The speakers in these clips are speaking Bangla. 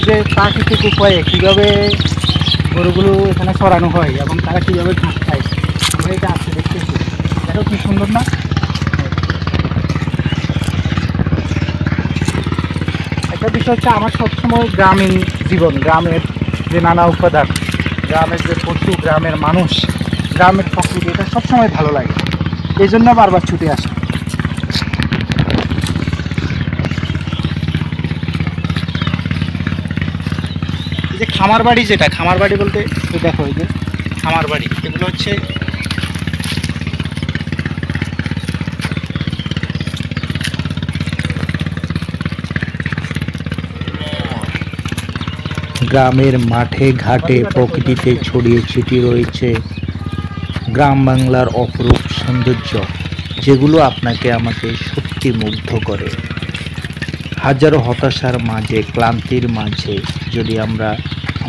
যে প্রাকৃতিক উপায়ে কীভাবে গরুগুলো এখানে সরানো হয় এবং তারা কীভাবে ঘাস খায় আমরা এটা আসতে দেখতেছি। দেখো কি সুন্দর না? একটা বিষয় হচ্ছে আমার সবসময় গ্রামীণ জীবন, গ্রামের যে নানা উপাদান, গ্রামের যে পশু, গ্রামের মানুষ, গ্রামের প্রকৃতি, এটা সবসময় ভালো লাগে। এই জন্য বারবার ছুটে আসে। এই যে খামার বাড়ি, যেটা খামার বাড়ি বলতে দেখো এই যে খামার বাড়ি, এগুলো হচ্ছে গ্রামের মাঠে ঘাটে প্রকৃতিতে ছড়িয়ে ছিটিয়ে রয়েছে গ্রাম বাংলার অপরূপ সৌন্দর্য, যেগুলো আপনাকে আমাকে সত্যি মুগ্ধ করে। হাজারো হতাশার মাঝে, ক্লান্তির মাঝে যদি আমরা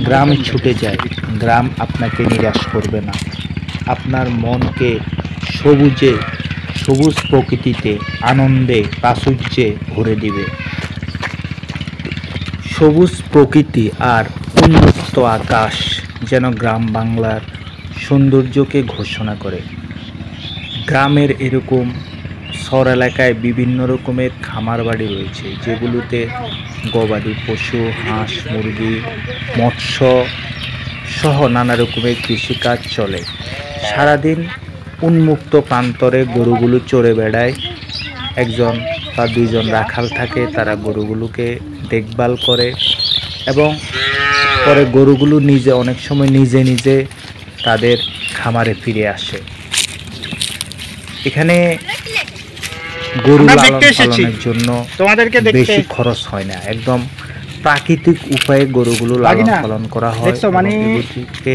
গ্রামে ছুটে যাই, গ্রাম আপনাকে নিরাশ করবে না। আপনার মনকে সবুজ প্রকৃতিতে, আনন্দে, প্রাচুর্যে ভরে দিবে। সবুজ প্রকৃতি আর উন্মুক্ত আকাশ যেন গ্রাম বাংলার সৌন্দর্যকে ঘোষণা করে। গ্রামের এরকম শহর এলাকায় বিভিন্ন রকমের খামার বাড়ি রয়েছে, যেগুলোতে গবাদি পশু, হাঁস, মুরগি, মৎস্য সহ নানা রকমের কৃষিকাজ চলে। সারাদিন উন্মুক্ত প্রান্তরে গরুগুলো চড়ে বেড়ায়। একজন বা দুইজন রাখাল থাকে, তারা গরুগুলোকে দেখভাল করে এবং পরে গরুগুলো অনেক সময় নিজে তাদের খামারে ফিরে আসে। এখানে গরু লালন পালনের জন্য বেশি খরচ হয় না, একদম প্রাকৃতিক উপায়ে গরুগুলো লালন পালন করা হয়। মানে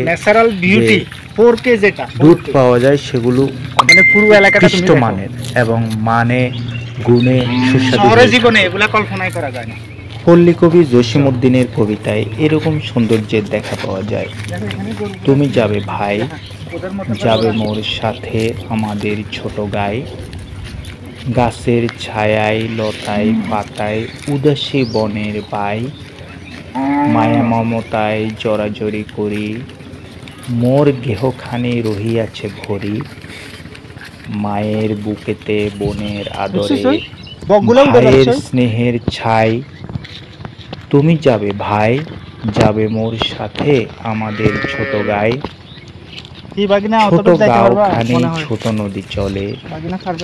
ন্যাচারাল বিউটি 4K যেটা দুধ পাওয়া যায়, সেগুলো মানে পুরো এলাকাটা উৎকৃষ্ট মানের এবং মানে গুণে সুস্বাদু। জীবনে এগুলা কল্পনাই করা যায় না। পল্লী কবি জসিমউদ্দিনের কবিতায় এরকম সৌন্দর্যের দেখা পাওয়া যায়। তুমি যাবে ভাই, যাবে মোর সাথে আমাদের ছোট গাই, গাছের ছায়ায় লতায় পাতায় উদাসী বনের বাই, মায়া মমতায় জড়াজড়ি করি, মোর গেহখানি রহিয়াছে ভরি, মায়ের বুকেতে বনের আদরে ভাইয়ের স্নেহের ছাই। তুমি যাবে ভাই, যাবে মোর সাথে আমাদের ছোট গাই, ছোট গাঁওখানে ছোট নদী চলে,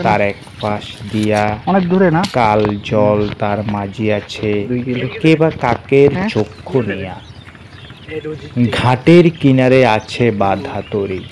তার এক পাশ দিয়া অনেক দূরে না কাল জল, তার মাঝি আছে কে বা কাকের চক্ষু নিয়া, ঘাটের কিনারে আছে বাঁধা তরি,